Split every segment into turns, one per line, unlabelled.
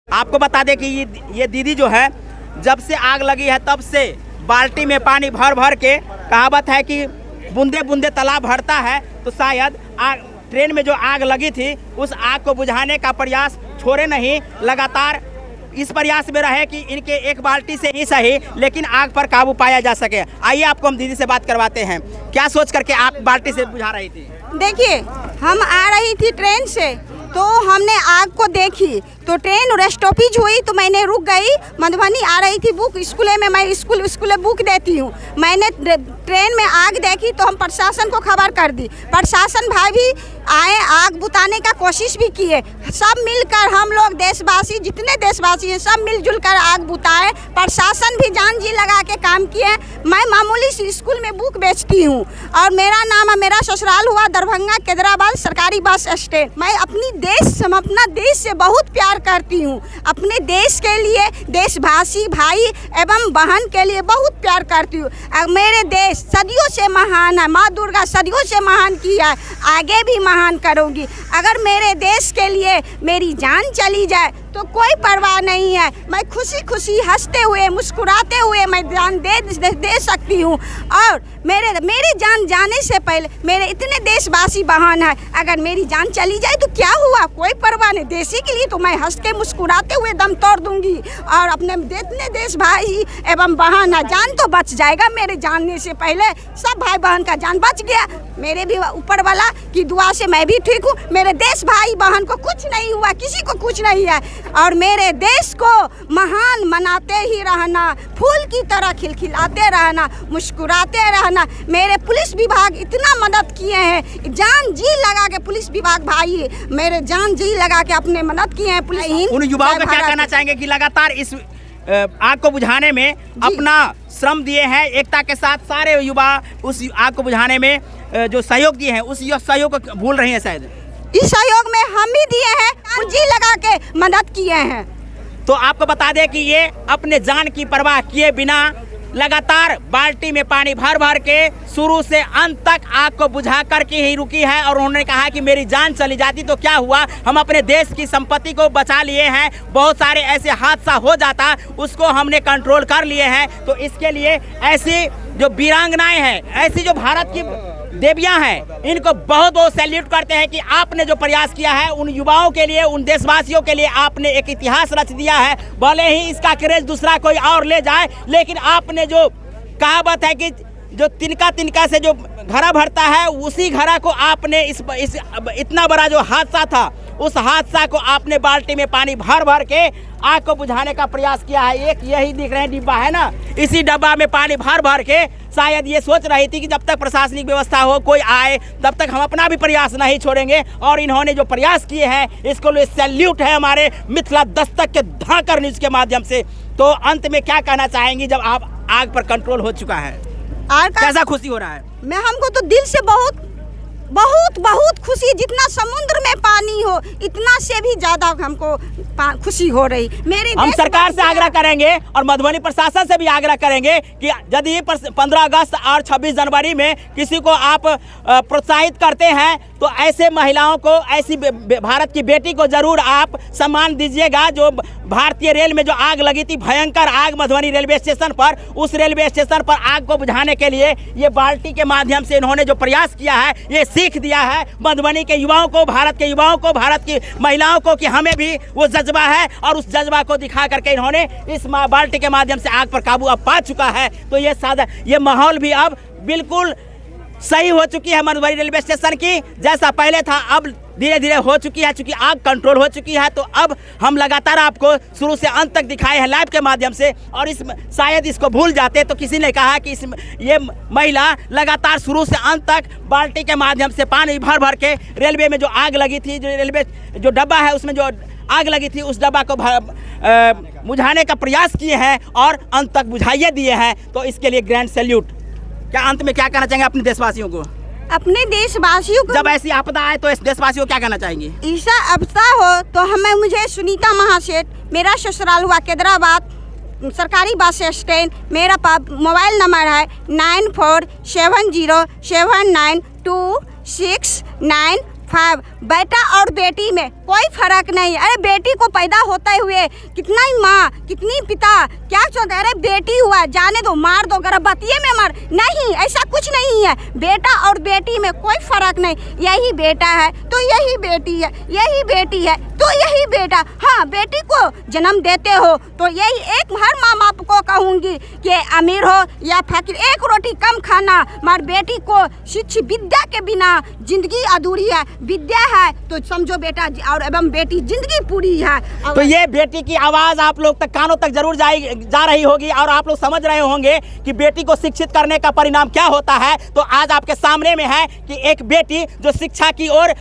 आपको बता दें कि ये दीदी जो है जब से आग लगी है तब से बाल्टी में पानी भर भर के, कहावत है कि बूंदे बूंदे तालाब भरता है, तो शायद ट्रेन में जो आग लगी थी उस आग को बुझाने का प्रयास छोड़े नहीं, लगातार इस प्रयास में रहे कि इनके एक बाल्टी से ही सही लेकिन आग पर काबू पाया जा सके। आइए आपको हम दीदी से बात करवाते हैं, क्या सोच करके आप बाल्टी से बुझा रही थी?
देखिए, हम आ रही थी ट्रेन से तो हमने आग को देखी, तो ट्रेन स्टॉपेज हुई तो मैंने रुक गई। मधुबनी आ रही थी बुक स्कूल में, मैं स्कूल बुक देती हूँ। मैंने ट्रेन में आग देखी तो हम प्रशासन को खबर कर दी। प्रशासन भाई भी आए, आग बुताने का कोशिश भी किए। सब मिलकर हम लोग देशवासी, जितने देशवासी हैं सब मिलजुल कर आग बुताए। प्रशासन भी जान जी लगा के काम किए। मैं मामूली सी स्कूल में बुक बेचती हूँ और मेरा ससुराल हुआ दरभंगा केदराबाद सरकारी बस स्टैंड। मैं अपना देश से बहुत प्यार करती हूँ। अपने देश के लिए, देशवासी भाई एवं बहन के लिए बहुत प्यार करती हूँ। मेरे देश सदियों से महान है, माँ दुर्गा सदियों से महान किया है, आगे भी महान करूँगी। अगर मेरे देश के लिए मेरी जान चली जाए तो कोई परवाह नहीं है। मैं खुशी खुशी हंसते हुए मुस्कुराते हुए मैं जान दे सकती हूँ। और मेरी जान जाने से पहले मेरे इतने देशवासी बहन है, अगर मेरी जान चली जाए तो क्या हुआ, कोई परवाह नहीं। देश के लिए तो मैं हंस के मुस्कुराते हुए दम तोड़ दूंगी। और अपने जितने देश भाई एवं बहन है, जान तो बच जाएगा। मेरे जानने से पहले सब भाई बहन का जान बच गया। मेरे भी ऊपर वाला की दुआ से मैं भी ठीक हूँ। मेरे देश भाई बहन को कुछ नहीं हुआ, किसी को कुछ नहीं है। और मेरे देश को महान बनाते ही रहना, फूल की तरह खिलखिलाते रहना, मुस्कुराते रहना। मेरे पुलिस विभाग इतना मदद किए हैं, जान जी लगा के पुलिस विभाग भाई मेरे जान जी लगा के अपने मदद किए हैं। पुलिस
उन युवाओं को क्या कहना चाहेंगे कि लगातार इस आग को बुझाने में अपना श्रम दिए हैं, एकता के साथ सारे युवा उस आग को बुझाने में जो सहयोग दिए हैं उस सहयोग को भूल रही हैं? शायद
इस सहयोग में हम ही दिए हैं, जी लगा के मदद किए हैं।
तो आपको बता दें कि ये अपने जान की परवाह किए बिना लगातार बाल्टी में पानी भर भर के शुरू से अंत तक आग को बुझा करके ही रुकी है। और उन्होंने कहा कि मेरी जान चली जाती तो क्या हुआ, हम अपने देश की संपत्ति को बचा लिए हैं। बहुत सारे ऐसे हादसा हो जाता उसको हमने कंट्रोल कर लिए हैं। तो इसके लिए ऐसी जो वीरांगनाएं हैं, ऐसी जो भारत की देवियां हैं, इनको बहुत बहुत सैल्यूट करते हैं कि आपने जो प्रयास किया है उन युवाओं के लिए, उन देशवासियों के लिए आपने एक इतिहास रच दिया है। भले ही इसका क्रेज दूसरा कोई और ले जाए, लेकिन आपने जो कहावत है कि जो तिनका तिनका से जो घड़ा भरता है, उसी घड़ा को आपने इस इतना बड़ा जो हादसा था उस हादसा को आपने बाल्टी में पानी भर भर के आग को बुझाने का प्रयास किया है। एक यही दिख रहे हैं डिब्बा है ना, इसी डब्बा में पानी भर भर के शायद ये सोच रही थी कि जब तक प्रशासनिक व्यवस्था हो, कोई आए, तब तक हम अपना भी प्रयास नहीं छोड़ेंगे। और इन्होंने जो प्रयास किए हैं इसको लिए सैल्यूट है हमारे मिथिला दस्तक के धाकर न्यूज के माध्यम से। तो अंत में क्या कहना चाहेंगी जब आप आग पर कंट्रोल हो चुका है, कैसा खुशी हो रहा है?
हमको तो दिल से बहुत बहुत बहुत खुशी, जितना समुद्र में पानी हो इतना से भी ज्यादा हमको खुशी हो रही।
हम सरकार से आग्रह करेंगे और मधुबनी प्रशासन से भी आग्रह करेंगे कि यदि 15 अगस्त और 26 जनवरी में किसी को आप प्रोत्साहित करते हैं तो ऐसे महिलाओं को, ऐसी भारत की बेटी को जरूर आप सम्मान दीजिएगा। जो भारतीय रेल में जो आग लगी थी, भयंकर आग मधुबनी रेलवे स्टेशन पर, उस रेलवे स्टेशन पर आग को बुझाने के लिए ये बाल्टी के माध्यम से इन्होंने जो प्रयास किया है, ये सीख दिया है मधुबनी के युवाओं को, भारत के युवाओं को, भारत की महिलाओं को कि हमें भी वो जज्बा है। और उस जज्बा को दिखा करके इन्होंने इस बाल्टी के माध्यम से आग पर काबू अब पा चुका है। तो ये माहौल भी अब बिल्कुल सही हो चुकी है मधुबनी रेलवे स्टेशन की, जैसा पहले था अब धीरे धीरे हो चुकी है। चूंकि आग कंट्रोल हो चुकी है तो अब हम लगातार आपको शुरू से अंत तक दिखाए हैं लाइव के माध्यम से। और शायद इसको भूल जाते तो किसी ने कहा कि ये महिला लगातार शुरू से अंत तक बाल्टी के माध्यम से पानी भर भर के रेलवे में जो आग लगी थी, जो रेलवे जो डब्बा है उसमें जो आग लगी थी, उस डब्बा को बुझाने का प्रयास किए हैं और अंत तक बुझाइए दिए हैं। तो इसके लिए ग्रैंड सैल्यूट। क्या अंत में क्या कहना चाहेंगे अपने देशवासियों को?
अपने देशवासियों को
जब ऐसी आपदा आए तो इस देशवासियों को क्या कहना चाहेंगे?
ऐसा आपदा हो तो मुझे सुनीता महासेठ, मेरा ससुराल हुआ केदराबाद सरकारी बस स्टैंड, मेरा मोबाइल नंबर है 9470792695। बेटा और बेटी में कोई फर्क नहीं। अरे बेटी को पैदा होते हुए कितना ही माँ कितनी पिता क्या चाहते, अरे बेटी हुआ जाने दो, मार दो, गर्भवती में मार, नहीं ऐसा कुछ नहीं है। बेटा और बेटी में कोई फर्क नहीं, यही बेटा है तो यही बेटी है, यही बेटी है तो यही बेटा। हाँ, बेटी को जन्म देते हो तो यही एक हर माँ बाप को कहूँगी कि अमीर हो या फकीर, एक रोटी कम खाना, मगर बेटी को शिक्षा विद्या के बिना जिंदगी अधूरी है। विद्या है तो समझो बेटा और एवं बेटी जिंदगी पूरी है।
तो ये बेटी की आवाज़ आप लोग तक कानों तक जरूर जा रही होगी और आप लोग समझ रहे होंगे कि बेटी को शिक्षित करने का परिणाम क्या होता है। तो आज आपके सामने में है कि एक बेटी जो शिक्षा की ओर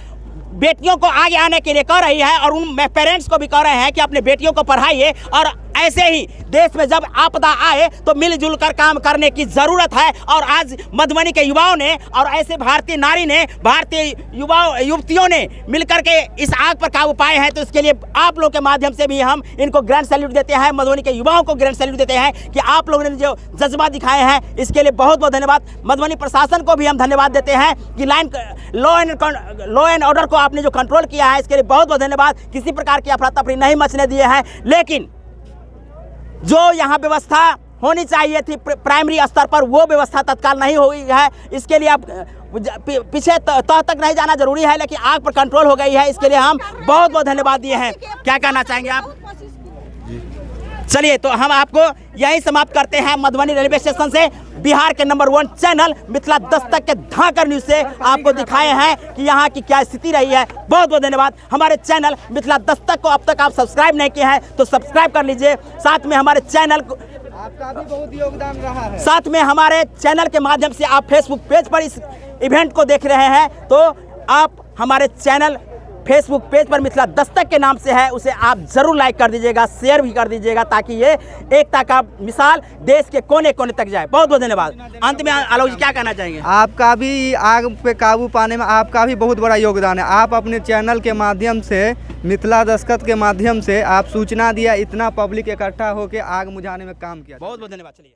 बेटियों को आगे आने के लिए कह रही है और उन पेरेंट्स को भी कह रहे हैं कि अपने बेटियों को पढ़ाइए। और ऐसे ही देश में जब आपदा आए तो मिलजुल कर काम करने की ज़रूरत है। और आज मधुबनी के युवाओं ने और ऐसे भारतीय नारी ने, भारतीय युवतियों ने मिलकर के इस आग पर काबू पाए हैं। तो इसके लिए आप लोगों के माध्यम से भी हम इनको ग्रैंड सैल्यूट देते हैं, मधुबनी के युवाओं को ग्रैंड सैल्यूट देते हैं कि आप लोगों ने जो जज्बा दिखाए हैं इसके लिए बहुत बहुत धन्यवाद। मधुबनी प्रशासन को भी हम धन्यवाद देते हैं कि लॉ एंड ऑर्डर को आपने जो कंट्रोल किया है इसके लिए बहुत बहुत धन्यवाद। किसी प्रकार की अफरा तफरी नहीं मचने दिए हैं, लेकिन जो यहाँ व्यवस्था होनी चाहिए थी प्राइमरी स्तर पर वो व्यवस्था तत्काल नहीं हुई है। इसके लिए अब पीछे तह तक नहीं जाना जरूरी है, लेकिन आग पर कंट्रोल हो गई है, इसके लिए हम बहुत बहुत धन्यवाद दिए हैं। क्या कहना चाहेंगे आप? चलिए, तो हम आपको यही समाप्त करते हैं मधुबनी रेलवे स्टेशन से। बिहार के नंबर 1 चैनल मिथिला दस्तक के धाकर न्यूज से आपको दिखाए हैं कि यहाँ की क्या स्थिति रही है। बहुत बहुत धन्यवाद। हमारे चैनल मिथिला दस्तक को अब तक आप सब्सक्राइब नहीं किए हैं तो सब्सक्राइब कर लीजिए। साथ में हमारे चैनल को
आपका भी बहुत योगदान रहा है।
साथ में हमारे चैनल के माध्यम से आप फेसबुक पेज पर इस इवेंट को देख रहे हैं तो आप हमारे चैनल फेसबुक पेज पर मिथिला दस्तक के नाम से है, उसे आप जरूर लाइक कर दीजिएगा, शेयर भी कर दीजिएगा ताकि ये एकता का मिसाल देश के कोने कोने तक जाए। बहुत बहुत धन्यवाद। अंत में आलोक जी क्या कहना चाहेंगे?
आपका भी आग पे काबू पाने में आपका भी बहुत बड़ा योगदान है। आप अपने चैनल के माध्यम से, मिथिला दस्तक के माध्यम से आप सूचना दिया, इतना पब्लिक इकट्ठा होकर आग बुझाने में काम किया।
बहुत बहुत धन्यवाद। चलिए।